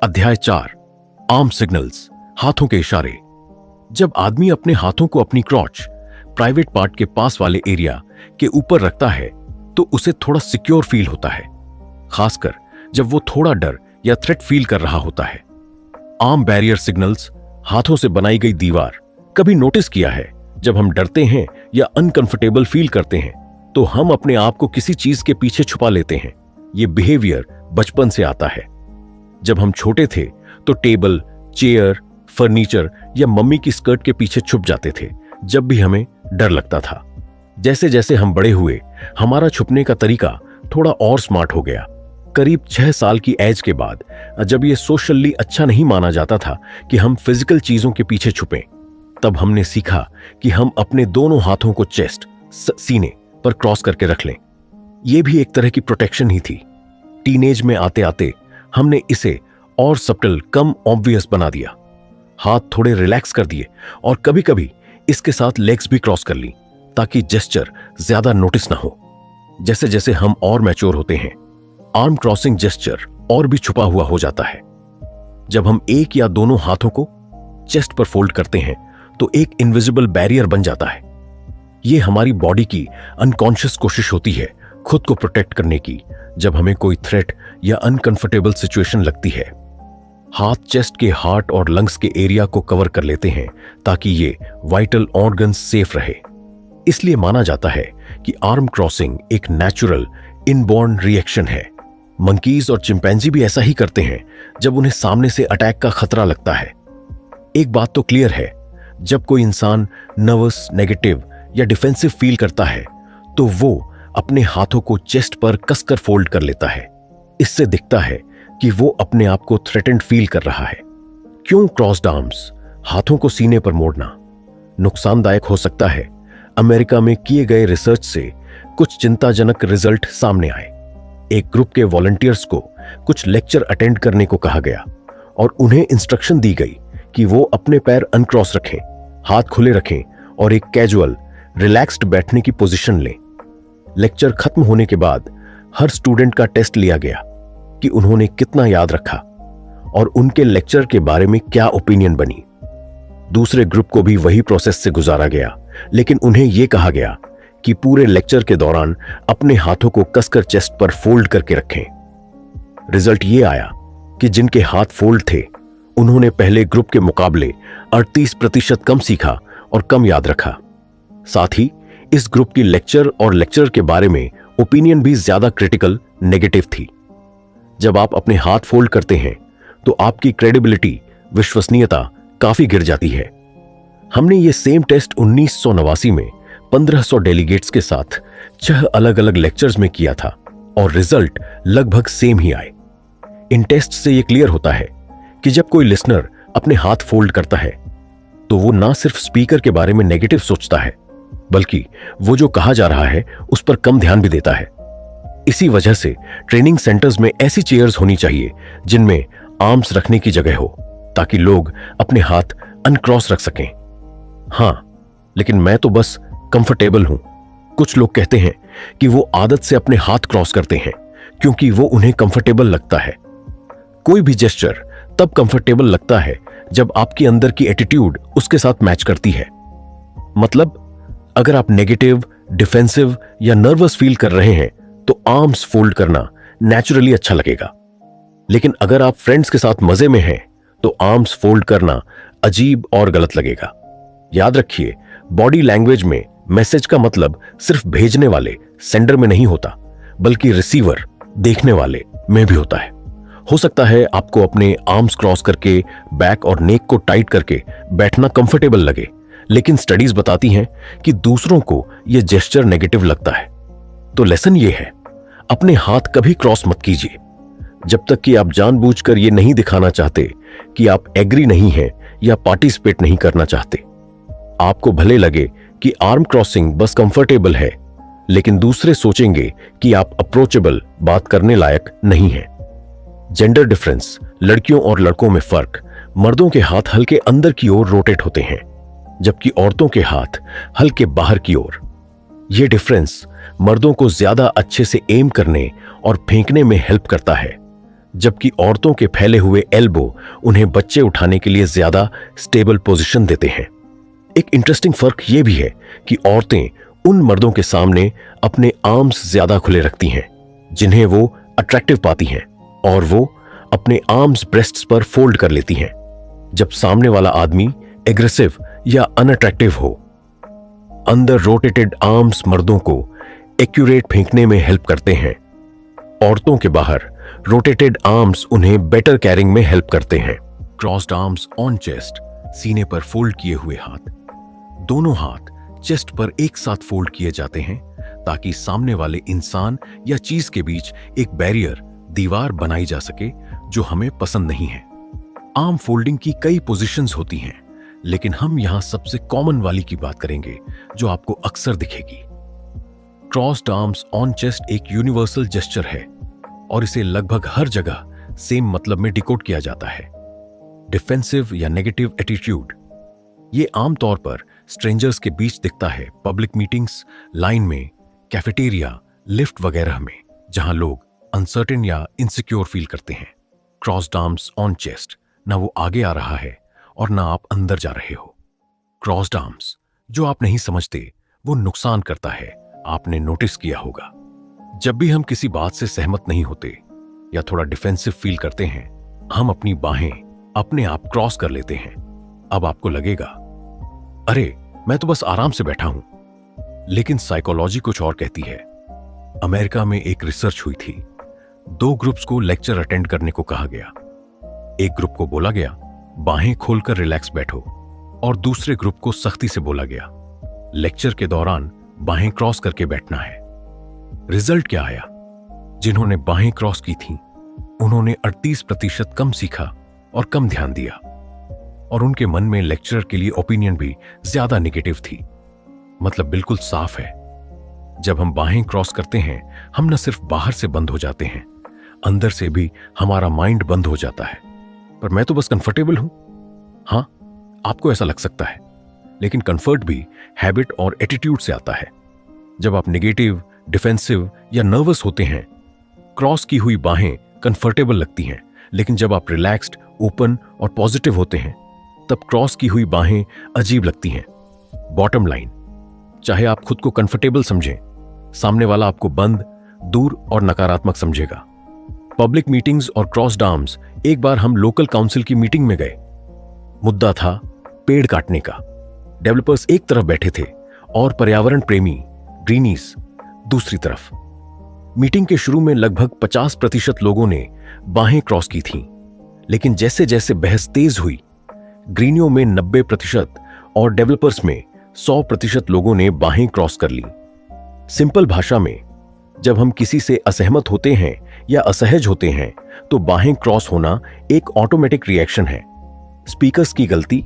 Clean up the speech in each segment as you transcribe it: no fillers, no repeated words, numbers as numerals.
अध्याय 4 arm signals, हाथों के इशारे। जब आदमी अपने हाथों को अपनी क्रॉच, प्राइवेट पार्ट के पास वाले एरिया के ऊपर रखता है तो उसे थोड़ा सिक्योर फील होता है, खासकर जब वो थोड़ा डर या थ्रेट फील कर रहा होता है। आर्म बैरियर सिग्नल्स, हाथों से बनाई गई दीवार। कभी नोटिस किया है, जब हम डरते हैं या अनकंफर्टेबल फील करते हैं तो हम अपने आप को किसी चीज के पीछे छुपा लेते हैं। ये बिहेवियर बचपन से आता है। जब हम छोटे थे तो टेबल, चेयर, फर्नीचर या मम्मी की स्कर्ट के पीछे छुप जाते थे जब भी हमें डर लगता था। जैसे जैसे हम बड़े हुए, हमारा छुपने का तरीका थोड़ा और स्मार्ट हो गया। करीब 6 साल की एज के बाद, जब ये सोशली अच्छा नहीं माना जाता था कि हम फिजिकल चीजों के पीछे छुपें, तब हमने सीखा कि हम अपने दोनों हाथों को चेस्ट, सीने पर क्रॉस करके रख लें। यह भी एक तरह की प्रोटेक्शन ही थी। टीनेज में आते आते हमने इसे और सब्टल, कम ऑब्वियस बना दिया। हाथ थोड़े रिलैक्स कर दिए और कभी कभी इसके साथ लेग्स भी क्रॉस कर ली ताकि जेस्चर ज्यादा नोटिस ना हो। जैसे जैसे हम और मैच्योर होते हैं, आर्म क्रॉसिंग जेस्चर और भी छुपा हुआ हो जाता है। जब हम एक या दोनों हाथों को चेस्ट पर फोल्ड करते हैं तो एक इनविजिबल बैरियर बन जाता है। यह हमारी बॉडी की अनकॉन्शियस कोशिश होती है खुद को प्रोटेक्ट करने की जब हमें कोई थ्रेट या अनकंफर्टेबल सिचुएशन लगती है। हाथ चेस्ट के हार्ट और लंग्स के एरिया को कवर कर लेते हैं ताकि ये वाइटल ऑर्गन्स सेफ रहे। इसलिए माना जाता है कि आर्म क्रॉसिंग एक नेचुरल इनबॉर्न रिएक्शन है। मंकीज और चिंपैंजी भी ऐसा ही करते हैं जब उन्हें सामने से अटैक का खतरा लगता है। एक बात तो क्लियर है, जब कोई इंसान नर्वस, नेगेटिव या डिफेंसिव फील करता है तो वो अपने हाथों को चेस्ट पर कसकर फोल्ड कर लेता है। इससे दिखता है कि वो अपने आप को थ्रेटेंड फील कर रहा है। क्यों क्रॉस्ड आर्म्स, हाथों को सीने पर मोड़ना नुकसानदायक हो सकता है? अमेरिका में किए गए रिसर्च से कुछ चिंताजनक रिजल्ट सामने आए। एक ग्रुप के वॉलंटियर्स को कुछ लेक्चर अटेंड करने को कहा गया और उन्हें इंस्ट्रक्शन दी गई कि वो अपने पैर अनक्रॉस रखें, हाथ खुले रखें और एक कैजुअल, रिलैक्स्ड बैठने की पोजीशन लें। लेक्चर खत्म होने के बाद हर स्टूडेंट का टेस्ट लिया गया कि उन्होंने कितना याद रखा और उनके लेक्चर के बारे में क्या ओपिनियन बनी। दूसरे ग्रुप को भी वही प्रोसेस से गुजारा गया, लेकिन उन्हें यह कहा गया कि पूरे लेक्चर के दौरान अपने हाथों को कसकर चेस्ट पर फोल्ड करके रखें। रिजल्ट ये आया कि जिनके हाथ फोल्ड थे उन्होंने पहले ग्रुप के मुकाबले 38% कम सीखा और कम याद रखा। साथ ही इस ग्रुप की लेक्चर के बारे में ओपिनियन भी ज्यादा क्रिटिकल, नेगेटिव थी। जब आप अपने हाथ फोल्ड करते हैं तो आपकी क्रेडिबिलिटी, विश्वसनीयता काफी गिर जाती है। हमने ये सेम टेस्ट 1989 में 1500 डेलीगेट्स के साथ 6 अलग अलग लेक्चर्स में किया था और रिजल्ट लगभग सेम ही आए। इन टेस्ट से यह क्लियर होता है कि जब कोई लिसनर अपने हाथ फोल्ड करता है तो वो ना सिर्फ स्पीकर के बारे में नेगेटिव सोचता है, बल्कि वो जो कहा जा रहा है उस पर कम ध्यान भी देता है। इसी वजह से ट्रेनिंग सेंटर्स में ऐसी चेयर्स होनी चाहिए जिनमें आर्म्स रखने की जगह हो ताकि लोग अपने हाथ अनक्रॉस रख सकें। हां, लेकिन मैं तो बस कंफर्टेबल हूं। कुछ लोग कहते हैं कि वो आदत से अपने हाथ क्रॉस करते हैं क्योंकि वो उन्हें कंफर्टेबल लगता है। कोई भी जेस्चर तब कंफर्टेबल लगता है जब आपकी अंदर की एटीट्यूड उसके साथ मैच करती है। मतलब, अगर आप नेगेटिव, डिफेंसिव या नर्वस फील कर रहे हैं तो आर्म्स फोल्ड करना नेचुरली अच्छा लगेगा। लेकिन अगर आप फ्रेंड्स के साथ मजे में हैं तो आर्म्स फोल्ड करना अजीब और गलत लगेगा। याद रखिए, बॉडी लैंग्वेज में मैसेज का मतलब सिर्फ भेजने वाले, सेंडर में नहीं होता, बल्कि रिसीवर, देखने वाले में भी होता है। हो सकता है आपको अपने आर्म्स क्रॉस करके बैक और नेक को टाइट करके बैठना कंफर्टेबल लगे, लेकिन स्टडीज बताती हैं कि दूसरों को यह जेस्चर नेगेटिव लगता है। तो लेसन यह है, अपने हाथ कभी क्रॉस मत कीजिए जब तक कि आप जानबूझकर यह नहीं दिखाना चाहते कि आप एग्री नहीं हैं या पार्टिसिपेट नहीं करना चाहते। आपको भले लगे कि आर्म क्रॉसिंग बस कंफर्टेबल है, लेकिन दूसरे सोचेंगे कि आप अप्रोचेबल, बात करने लायक नहीं हैं। जेंडर डिफरेंस, लड़कियों और लड़कों में फर्क। मर्दों के हाथ हल्के अंदर की ओर रोटेट होते हैं जबकि औरतों के हाथ हल्के बाहर की ओर। यह डिफरेंस मर्दों को ज्यादा अच्छे से एम करने और फेंकने में हेल्प करता है, जबकि औरतों के फैले हुए एल्बो उन्हें बच्चे उठाने के लिए ज्यादा स्टेबल पोजीशन देते हैं। एक इंटरेस्टिंग फर्क यह भी है कि औरतें उन मर्दों के सामने अपने आर्म्स ज्यादा खुले रखती हैं जिन्हें वो अट्रैक्टिव पाती हैं, और वो अपने आर्म्स ब्रेस्ट्स पर फोल्ड कर लेती हैं जब सामने वाला आदमी एग्रेसिव या अनअट्रैक्टिव हो। अंदर रोटेटेड आर्म्स मर्दों को एक्यूरेट फेंकने में हेल्प करते हैं। औरतों के बाहर रोटेटेड आर्म्स उन्हें बेटर कैरिंग में हेल्प करते हैं। क्रॉस्ड आर्म्स ऑन चेस्ट, सीने पर फोल्ड किए हुए हाथ। दोनों हाथ चेस्ट पर एक साथ फोल्ड किए जाते हैं ताकि सामने वाले इंसान या चीज के बीच एक बैरियर, दीवार बनाई जा सके जो हमें पसंद नहीं है। आर्म फोल्डिंग की कई पोजीशंस होती हैं, लेकिन हम यहां सबसे कॉमन वाली की बात करेंगे जो आपको अक्सर दिखेगी। क्रॉस्ड आर्म्स ऑन चेस्ट एक यूनिवर्सल जेस्चर है और इसे लगभग हर जगह सेम मतलब में डिकोड किया जाता है। डिफेंसिव या नेगेटिव एटीट्यूड, ये आमतौर पर स्ट्रेंजर्स के बीच दिखता है, पब्लिक मीटिंग्स, लाइन में, कैफेटेरिया, लिफ्ट वगैरह में, जहां लोग अनसर्टेन या इनसिक्योर फील करते हैं। क्रॉस्ड आर्म्स ऑन चेस्ट, ना वो आगे आ रहा है और ना आप अंदर जा रहे हो। क्रॉस्ड आर्म्स जो आप नहीं समझते वो नुकसान करता है, आपने नोटिस किया होगा। जब भी हम किसी बात से सहमत नहीं होते या थोड़ा डिफेंसिव फील करते हैं, हम अपनी बाहें अपने आप क्रॉस कर लेते हैं। अब आपको लगेगा, अरे मैं तो बस आराम से बैठा हूं, लेकिन साइकोलॉजी कुछ और कहती है। अमेरिका में एक रिसर्च हुई थी। 2 ग्रुप्स को लेक्चर अटेंड करने को कहा गया। एक ग्रुप को बोला गया बाहें खोलकर रिलैक्स बैठो, और दूसरे ग्रुप को सख्ती से बोला गया लेक्चर के दौरान बाहें क्रॉस करके बैठना है। रिजल्ट क्या आया? जिन्होंने बाहें क्रॉस की थीं, उन्होंने 38% कम सीखा और कम ध्यान दिया, और उनके मन में लेक्चरर के लिए ओपिनियन भी ज्यादा नेगेटिव थी। मतलब बिल्कुल साफ है, जब हम बाहें क्रॉस करते हैं, हम न सिर्फ बाहर से बंद हो जाते हैं, अंदर से भी हमारा माइंड बंद हो जाता है। पर मैं तो बस कंफर्टेबल हूं। हां, आपको ऐसा लग सकता है, लेकिन कंफर्ट भी हैबिट और एटीट्यूड से आता है। जब आप नेगेटिव, डिफेंसिव या नर्वस होते हैं, क्रॉस की हुई बाहें कंफर्टेबल लगती हैं, लेकिन जब आप रिलैक्स्ड, ओपन और पॉजिटिव होते हैं, तब क्रॉस की हुई बाहें अजीब लगती हैं। बॉटम लाइन, चाहे आप खुद को कंफर्टेबल समझें, सामने वाला आपको बंद, दूर और नकारात्मक समझेगा। पब्लिक मीटिंग्स और क्रॉस्ड आर्म्स। एक बार हम लोकल काउंसिल की मीटिंग में गए। मुद्दा था पेड़ काटने का। डेवलपर्स एक तरफ बैठे थे और पर्यावरण प्रेमी, ग्रीनीज, दूसरी तरफ। मीटिंग के शुरू में लगभग 50% लोगों ने बाहें क्रॉस की थीं, लेकिन जैसे जैसे बहस तेज हुई, ग्रीनियों में 90% और डेवलपर्स में 100% लोगों ने बाहें क्रॉस कर ली। सिंपल भाषा में, जब हम किसी से असहमत होते हैं या असहज होते हैं, तो बाहें क्रॉस होना एक ऑटोमेटिक रिएक्शन है। स्पीकर्स की गलती।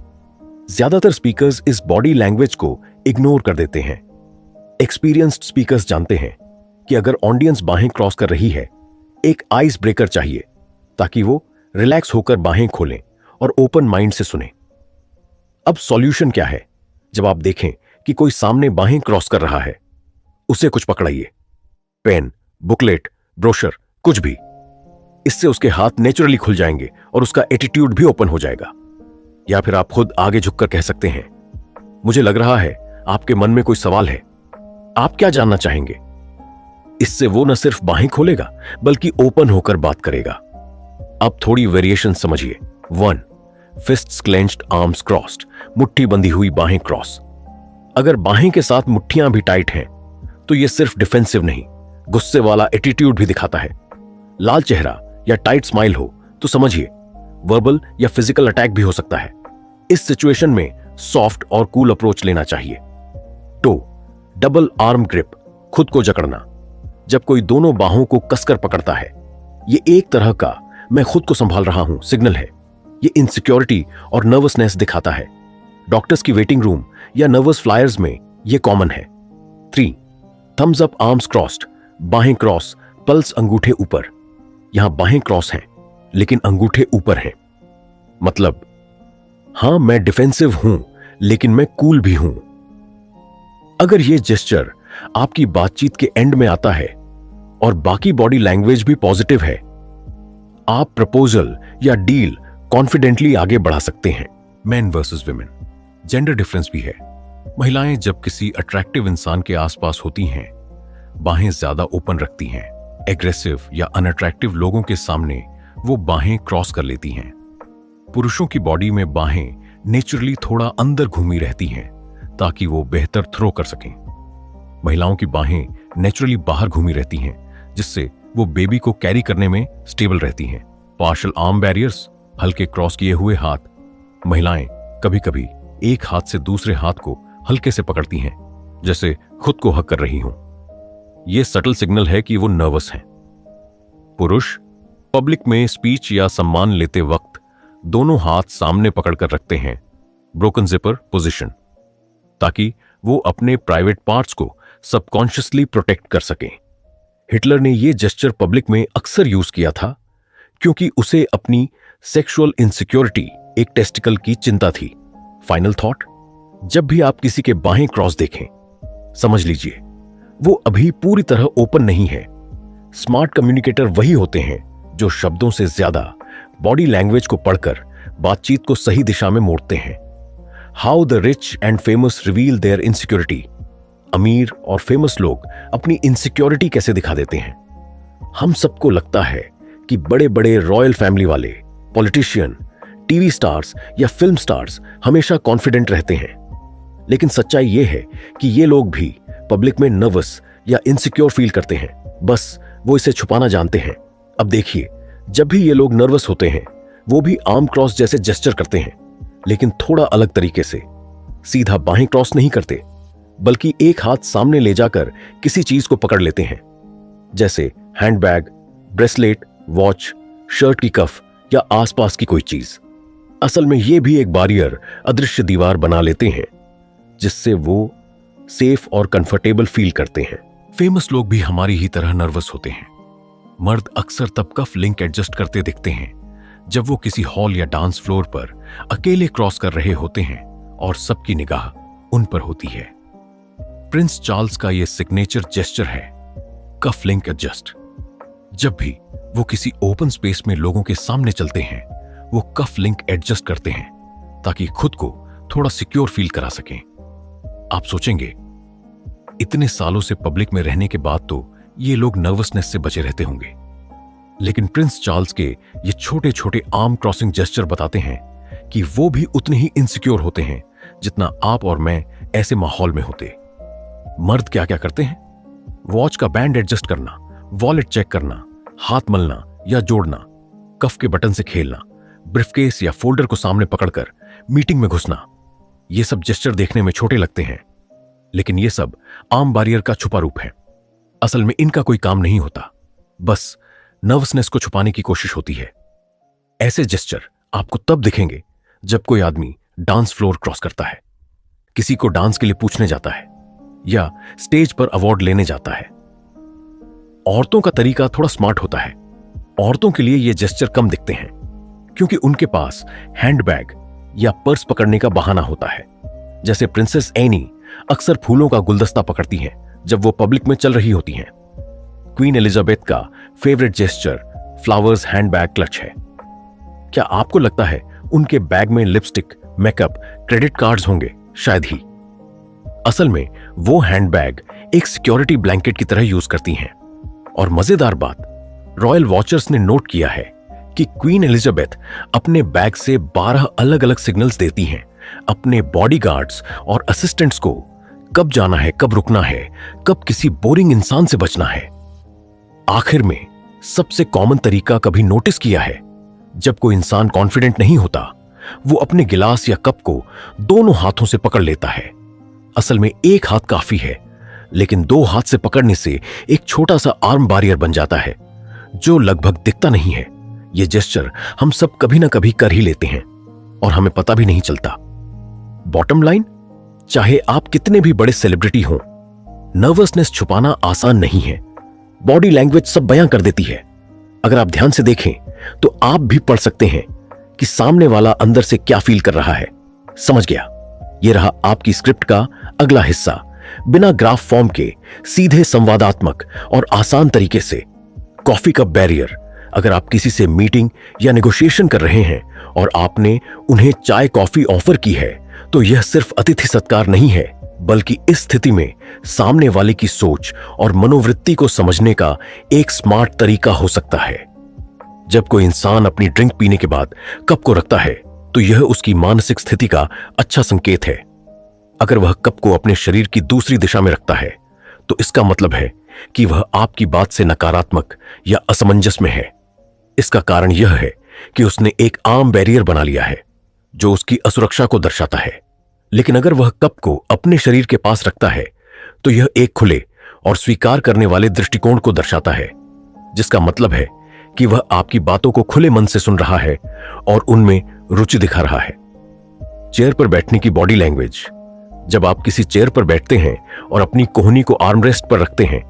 ज्यादातर स्पीकर्स इस बॉडी लैंग्वेज को इग्नोर कर देते हैं। एक्सपीरियंस्ड स्पीकर्स जानते हैं कि अगर ऑडियंस बाहें क्रॉस कर रही है, एक आइस ब्रेकर चाहिए ताकि वो रिलैक्स होकर बाहें खोलें और ओपन माइंड से सुने। अब सॉल्यूशन क्या है? जब आप देखें कि कोई सामने बाहें क्रॉस कर रहा है, उसे कुछ पकड़ाइए, पेन, बुकलेट, ब्रोशर, कुछ भी। इससे उसके हाथ नेचुरली खुल जाएंगे और उसका एटीट्यूड भी ओपन हो जाएगा। या फिर आप खुद आगे झुककर कह सकते हैं, मुझे लग रहा है आपके मन में कोई सवाल है, आप क्या जानना चाहेंगे? इससे वो न सिर्फ बाहें खोलेगा बल्कि ओपन होकर बात करेगा। अब थोड़ी वेरिएशन समझिए। 1. फिस्ट्स क्लेंच्ड, आर्म्स क्रॉस्ड, मुट्ठी बंधी हुई बाहें क्रॉस। अगर बाहें के साथ मुट्ठियां भी टाइट हैं, तो यह सिर्फ डिफेंसिव नहीं, गुस्से वाला एटीट्यूड भी दिखाता है। लाल चेहरा या टाइट स्माइल हो तो समझिए वर्बल या फिजिकल अटैक भी हो सकता है। इस सिचुएशन में सॉफ्ट और कूल अप्रोच लेना चाहिए। 2. डबल आर्म ग्रिप, खुद को जकड़ना। जब कोई दोनों बाहों को कसकर पकड़ता है, यह एक तरह का मैं खुद को संभाल रहा हूं सिग्नल है। यह इनसिक्योरिटी और नर्वसनेस दिखाता है। डॉक्टर्स की वेटिंग रूम या नर्वस फ्लायर्स में यह कॉमन है। 3. थम्स अप, आर्म्स क्रॉस्ड, बाहें क्रॉस, पल्स अंगूठे ऊपर। यहां बाहें क्रॉस हैं लेकिन अंगूठे ऊपर हैं। मतलब, हां मैं डिफेंसिव हूं लेकिन मैं कूल भी हूं। अगर यह जेस्चर आपकी बातचीत के एंड में आता है और बाकी बॉडी लैंग्वेज भी पॉजिटिव है, आप प्रपोजल या डील कॉन्फिडेंटली आगे बढ़ा सकते हैं। Main versus women, gender difference भी है। महिलाएं जब किसी अट्रैक्टिव इंसान के आसपास होती हैं, बाहें ज्यादा ओपन रखती हैं। एग्रेसिव या अनअट्रैक्टिव लोगों के सामने वो बाहें क्रॉस कर लेती हैं। पुरुषों की बॉडी में बाहें नेचुरली थोड़ा अंदर घूमी रहती हैं ताकि वो बेहतर थ्रो कर सकें। महिलाओं की बाहें नेचुरली बाहर घूमी रहती हैं, जिससे वो बेबी को कैरी करने में स्टेबल रहती हैं। पार्शियल आर्म बैरियर्स, हल्के क्रॉस किए हुए हाथ। महिलाएं कभी कभी एक हाथ से दूसरे हाथ को हल्के से पकड़ती हैं, जैसे खुद को हक कर रही हों। यह सटल सिग्नल है कि वो नर्वस हैं। पुरुष पब्लिक में स्पीच या सम्मान लेते वक्त दोनों हाथ सामने पकड़कर रखते हैं, ब्रोकन जिपर पोजीशन, ताकि वो अपने प्राइवेट पार्ट्स को सबकॉन्शियसली प्रोटेक्ट कर सकें। हिटलर ने यह जेस्चर पब्लिक में अक्सर यूज किया था क्योंकि उसे अपनी सेक्सुअल इनसिक्योरिटी, एक टेस्टिकल की चिंता थी। फाइनल थॉट, जब भी आप किसी के बाहें क्रॉस देखें, समझ लीजिए वो अभी पूरी तरह ओपन नहीं है। स्मार्ट कम्युनिकेटर वही होते हैं जो शब्दों से ज्यादा बॉडी लैंग्वेज को पढ़कर बातचीत को सही दिशा में मोड़ते हैं। How the rich and famous reveal their insecurity. अमीर और फेमस लोग अपनी इनसिक्योरिटी कैसे दिखा देते हैं। हम सबको लगता है कि बड़े बड़े रॉयल फैमिली वाले, पॉलिटिशियन, टीवी स्टार्स या फिल्म स्टार्स हमेशा कॉन्फिडेंट रहते हैं, लेकिन सच्चाई यह है कि ये लोग भी पब्लिक में नर्वस या इनसिक्योर फील करते हैं, बस वो इसे छुपाना जानते हैं। अब देखिए, जब भी ये लोग नर्वस होते हैं, वो भी आर्म क्रॉस जैसे जेस्चर करते हैं, लेकिन थोड़ा अलग तरीके से। सीधा बाहें क्रॉस नहीं करते, बल्कि एक हाथ सामने ले जाकर किसी चीज को पकड़ लेते हैं, जैसे हैंडबैग, ब्रेसलेट, वॉच, शर्ट की कफ या आसपास की कोई चीज। असल में ये भी एक बैरियर, अदृश्य दीवार बना लेते हैं, जिससे वो सेफ और कंफर्टेबल फील करते हैं। फेमस लोग भी हमारी ही तरह नर्वस होते हैं। मर्द अक्सर तब कफ लिंक एडजस्ट करते दिखते हैं जब वो किसी हॉल या डांस फ्लोर पर अकेले क्रॉस कर रहे होते हैं और सबकी निगाह उन पर होती है। प्रिंस चार्ल्स का यह सिग्नेचर जेस्चर है, कफ लिंक एडजस्ट। जब भी वो किसी ओपन स्पेस में लोगों के सामने चलते हैं, वो कफ लिंक एडजस्ट करते हैं ताकि खुद को थोड़ा सिक्योर फील करा सकें। आप सोचेंगे, इतने सालों से पब्लिक में रहने के बाद तो ये लोग नर्वसनेस से बचे रहते होंगे, लेकिन प्रिंस चार्ल्स के ये छोटे छोटे आर्म क्रॉसिंग जेस्चर बताते हैं कि वो भी उतने ही इनसिक्योर होते हैं जितना आप और मैं ऐसे माहौल में होते। मर्द क्या क्या करते हैं? वॉच का बैंड एडजस्ट करना, वॉलेट चेक करना, हाथ मलना या जोड़ना, कफ के बटन से खेलना, ब्रीफकेस या फोल्डर को सामने पकड़कर मीटिंग में घुसना। ये सब जेस्चर देखने में छोटे लगते हैं, लेकिन ये सब आर्म बैरियर का छुपा रूप है। असल में इनका कोई काम नहीं होता, बस नर्वसनेस को छुपाने की कोशिश होती है। ऐसे जेस्चर आपको तब दिखेंगे जब कोई आदमी डांस फ्लोर क्रॉस करता है, किसी को डांस के लिए पूछने जाता है या स्टेज पर अवार्ड लेने जाता है। औरतों का तरीका थोड़ा स्मार्ट होता है। औरतों के लिए ये जेस्चर कम दिखते हैं क्योंकि उनके पास हैंडबैग या पर्स पकड़ने का बहाना होता है। जैसे प्रिंसेस एनी अक्सर फूलों का गुलदस्ता पकड़ती हैं जब वो पब्लिक में चल रही होती हैं। क्वीन एलिजाबेथ का favourite gesture flowers handbag clutch है। क्या आपको लगता है उनके बैग में लिपस्टिक, मेकअप, क्रेडिट कार्ड्स होंगे? शायद ही। असल में वो हैंडबैग एक सिक्योरिटी ब्लैंकेट की तरह यूज करती हैं। और मजेदार बात, रॉयल वॉचर्स ने नोट किया है कि क्वीन एलिजाबेथ अपने बैग से 12 अलग अलग सिग्नल्स देती हैं अपने बॉडीगार्ड्स और असिस्टेंट्स को, कब जाना है, कब रुकना है, कब किसी बोरिंग इंसान से बचना है। आखिर में सबसे कॉमन तरीका कभी नोटिस किया है? जब कोई इंसान कॉन्फिडेंट नहीं होता, वो अपने गिलास या कप को दोनों हाथों से पकड़ लेता है। असल में एक हाथ काफी है, लेकिन दो हाथ से पकड़ने से एक छोटा सा आर्म बैरियर बन जाता है जो लगभग दिखता नहीं है। यह जेस्चर हम सब कभी ना कभी कर ही लेते हैं और हमें पता भी नहीं चलता। बॉटम लाइन, चाहे आप कितने भी बड़े सेलिब्रिटी हों, नर्वसनेस छुपाना आसान नहीं है। बॉडी लैंग्वेज सब बयां कर देती है। अगर आप ध्यान से देखें तो आप भी पढ़ सकते हैं कि सामने वाला अंदर से क्या फील कर रहा है। समझ गया? यह रहा आपकी स्क्रिप्ट का अगला हिस्सा, बिना ग्राफ फॉर्म के, सीधे संवादात्मक और आसान तरीके से। कॉफी कप बैरियर, अगर आप किसी से मीटिंग या नेगोशिएशन कर रहे हैं और आपने उन्हें चाय कॉफी ऑफर की है, तो यह सिर्फ अतिथि सत्कार नहीं है, बल्कि इस स्थिति में सामने वाले की सोच और मनोवृत्ति को समझने का एक स्मार्ट तरीका हो सकता है। जब कोई इंसान अपनी ड्रिंक पीने के बाद कप को रखता है, तो यह उसकी मानसिक स्थिति का अच्छा संकेत है। अगर वह कप को अपने शरीर की दूसरी दिशा में रखता है, तो इसका मतलब है कि वह आपकी बात से नकारात्मक या असमंजस में है। इसका कारण यह है कि उसने एक आम बैरियर बना लिया है जो उसकी असुरक्षा को दर्शाता है। लेकिन अगर वह कप को अपने शरीर के पास रखता है, तो यह एक खुले और स्वीकार करने वाले दृष्टिकोण को दर्शाता है, जिसका मतलब है कि वह आपकी बातों को खुले मन से सुन रहा है और उनमें रुचि दिखा रहा है। चेयर पर बैठने की बॉडी लैंग्वेज। जब आप किसी चेयर पर बैठते हैं और अपनी कोहनी को आर्मरेस्ट पर रखते हैं,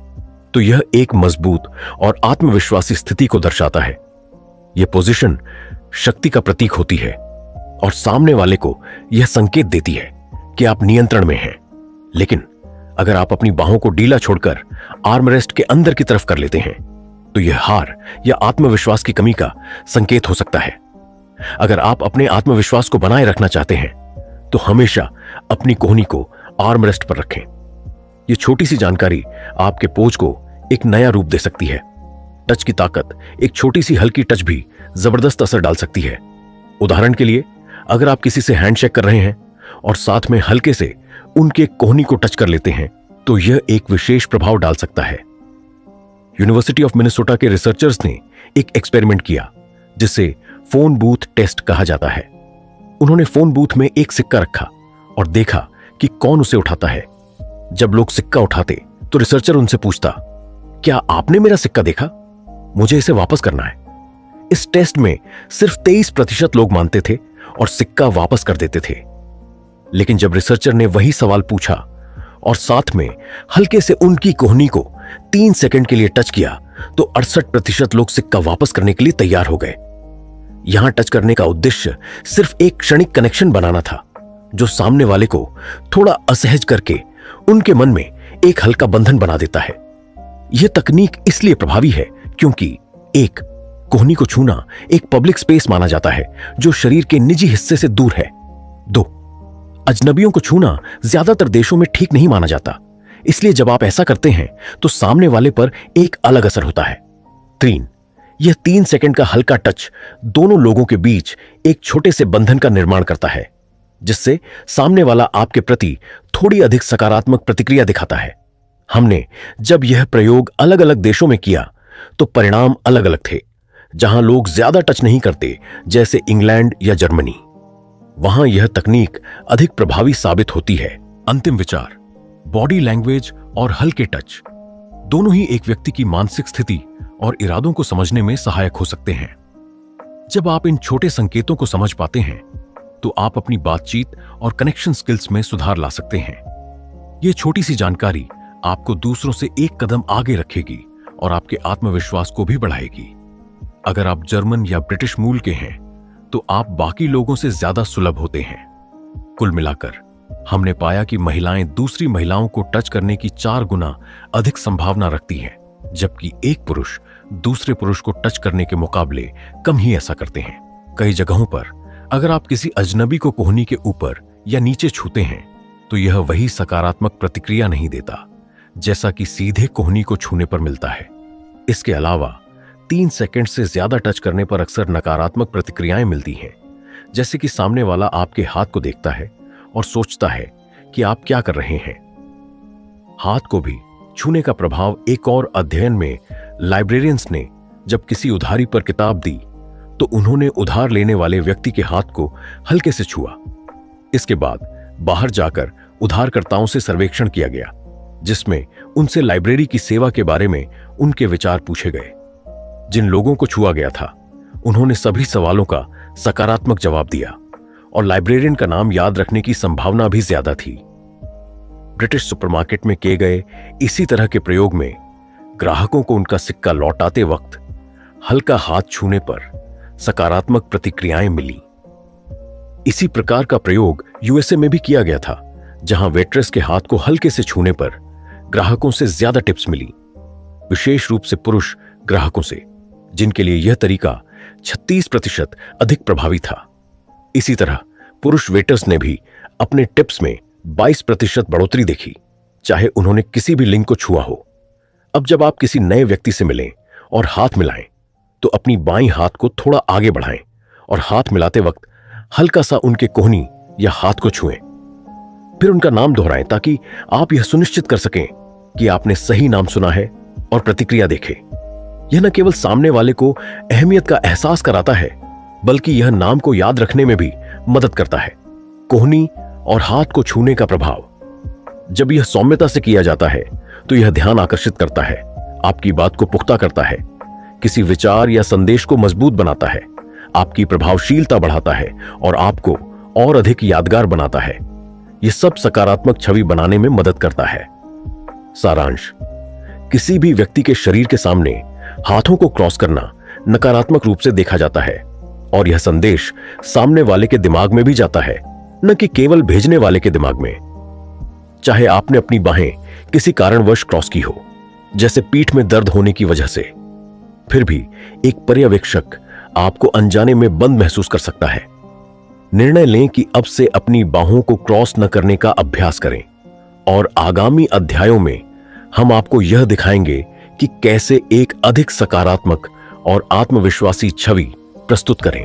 तो यह एक मजबूत और आत्मविश्वासी स्थिति को दर्शाता है। यह पोजीशन शक्ति का प्रतीक होती है और सामने वाले को यह संकेत देती है कि आप नियंत्रण में हैं। लेकिन अगर आप अपनी बाहों को ढीला छोड़कर आर्मरेस्ट के अंदर की तरफ कर लेते हैं, तो यह हार या आत्मविश्वास की कमी का संकेत हो सकता है। अगर आप अपने आत्मविश्वास को बनाए रखना चाहते हैं, तो हमेशा अपनी कोहनी को आर्मरेस्ट पर रखें। यह छोटी सी जानकारी आपके पोज को एक नया रूप दे सकती है। टच की ताकत, एक छोटी सी हल्की टच भी जबरदस्त असर डाल सकती है। उदाहरण के लिए, अगर आप किसी से हैंडशेक कर रहे हैं और साथ में हल्के से उनके कोहनी को टच कर लेते हैं, तो यह एक विशेष प्रभाव डाल सकता है। यूनिवर्सिटी ऑफ मिनेसोटा के रिसर्चर्स ने एक एक्सपेरिमेंट किया जिसे फोन बूथ टेस्ट कहा जाता है। उन्होंने फोन बूथ में एक सिक्का रखा और देखा कि कौन उसे उठाता है। जब लोग सिक्का उठाते, तो रिसर्चर उनसे पूछता, क्या आपने मेरा सिक्का देखा? मुझे इसे वापस करना है। इस टेस्ट में सिर्फ 23% लोग मानते थे और सिक्का वापस कर देते थे। लेकिन जब रिसर्चर ने वही सवाल पूछा और साथ में हल्के से उनकी कोहनी को 3 सेकंड के लिए टच किया, तो 68% लोग सिक्का वापस करने के लिए तैयार हो गए। यहां टच करने का उद्देश्य सिर्फ एक क्षणिक कनेक्शन बनाना था, जो सामने वाले को थोड़ा असहज करके उनके मन में एक हल्का बंधन बना देता है। यह तकनीक इसलिए प्रभावी है क्योंकि एक, कोहनी को छूना एक पब्लिक स्पेस माना जाता है जो शरीर के निजी हिस्से से दूर है। 2, अजनबियों को छूना ज्यादातर देशों में ठीक नहीं माना जाता, इसलिए जब आप ऐसा करते हैं तो सामने वाले पर एक अलग असर होता है। 3, यह 3 सेकंड का हल्का टच दोनों लोगों के बीच एक छोटे से बंधन का निर्माण करता है, जिससे सामने वाला आपके प्रति थोड़ी अधिक सकारात्मक प्रतिक्रिया दिखाता है। हमने जब यह प्रयोग अलग अलग देशों में किया, तो परिणाम अलग अलग थे। जहां लोग ज्यादा टच नहीं करते, जैसे इंग्लैंड या जर्मनी, वहां यह तकनीक अधिक प्रभावी साबित होती है। अंतिम विचार, बॉडी लैंग्वेज और हल्के टच दोनों ही एक व्यक्ति की मानसिक स्थिति और इरादों को समझने में सहायक हो सकते हैं। जब आप इन छोटे संकेतों को समझ पाते हैं, तो आप अपनी बातचीत और कनेक्शन स्किल्स में सुधार ला सकते हैं। यह छोटी सी जानकारी आपको दूसरों से एक कदम आगे रखेगी और आपके आत्मविश्वास को भी बढ़ाएगी। अगर आप जर्मन या ब्रिटिश मूल के हैं, तो आप बाकी लोगों से ज्यादा सुलभ होते हैं। कुल मिलाकर हमने पाया कि महिलाएं दूसरी महिलाओं को टच करने की 4 गुना अधिक संभावना रखती हैं, जबकि एक पुरुष दूसरे पुरुष को टच करने के मुकाबले कम ही ऐसा करते हैं। कई जगहों पर अगर आप किसी अजनबी को कोहनी के ऊपर या नीचे छूते हैं, तो यह वही सकारात्मक प्रतिक्रिया नहीं देता जैसा कि सीधे कोहनी को छूने पर मिलता है। इसके अलावा 3 सेकंड से ज्यादा टच करने पर अक्सर नकारात्मक प्रतिक्रियाएं मिलती हैं, जैसे कि सामने वाला आपके हाथ को देखता है और सोचता है कि आप क्या कर रहे हैं। हाथ को भी छूने का प्रभाव एक और अध्ययन में लाइब्रेरियंस ने जब किसी उधारी पर किताब दी, तो उन्होंने उधार लेने वाले व्यक्ति के हाथ को हल्के से छुआ। इसके बाद बाहर जाकर उधारकर्ताओं से सर्वेक्षण किया गया, जिसमें उनसे लाइब्रेरी की सेवा के बारे में उनके विचार पूछे गए। जिन लोगों को छुआ गया था, उन्होंने सभी सवालों का सकारात्मक जवाब दिया और लाइब्रेरियन का नाम याद रखने की संभावना भी ज्यादा थी। ब्रिटिश सुपरमार्केट में किए गए इसी तरह के प्रयोग में ग्राहकों को उनका सिक्का लौटाते वक्त हल्का हाथ छूने पर सकारात्मक प्रतिक्रियाएं मिली। इसी प्रकार का प्रयोग यूएसए में भी किया गया था, जहां वेट्रेस के हाथ को हल्के से छूने पर ग्राहकों से ज्यादा टिप्स मिली, विशेष रूप से पुरुष ग्राहकों से, जिनके लिए यह तरीका 36% अधिक प्रभावी था। इसी तरह पुरुष वेटर्स ने भी अपने टिप्स में 22% बढ़ोतरी देखी, चाहे उन्होंने किसी भी लिंग को छुआ हो। अब जब आप किसी नए व्यक्ति से मिलें और हाथ मिलाएं, तो अपनी बाईं हाथ को थोड़ा आगे बढ़ाएं और हाथ मिलाते वक्त हल्का सा उनके कोहनी या हाथ को छुएं। फिर उनका नाम दोहराएं ताकि आप यह सुनिश्चित कर सकें कि आपने सही नाम सुना है और प्रतिक्रिया देखें। यह न केवल सामने वाले को अहमियत का एहसास कराता है, बल्कि यह नाम को याद रखने में भी मदद करता है। कोहनी और हाथ को छूने का प्रभाव, जब यह सौम्यता से किया जाता है तो यह ध्यान आकर्षित करता है, आपकी बात को पुख्ता करता है, किसी विचार या संदेश को मजबूत बनाता है, आपकी प्रभावशीलता बढ़ाता है और आपको और अधिक यादगार बनाता है। यह सब सकारात्मक छवि बनाने में मदद करता है। सारांश, किसी भी व्यक्ति के शरीर के सामने हाथों को क्रॉस करना नकारात्मक रूप से देखा जाता है और यह संदेश सामने वाले के दिमाग में भी जाता है, न कि केवल भेजने वाले के दिमाग में। चाहे आपने अपनी बाहें किसी कारणवश क्रॉस की हो, जैसे पीठ में दर्द होने की वजह से, फिर भी एक पर्यवेक्षक आपको अनजाने में बंद महसूस कर सकता है। निर्णय लें कि अब से अपनी बाहों को क्रॉस न करने का अभ्यास करें और आगामी अध्यायों में हम आपको यह दिखाएंगे कि कैसे एक अधिक सकारात्मक और आत्मविश्वासी छवि प्रस्तुत करें।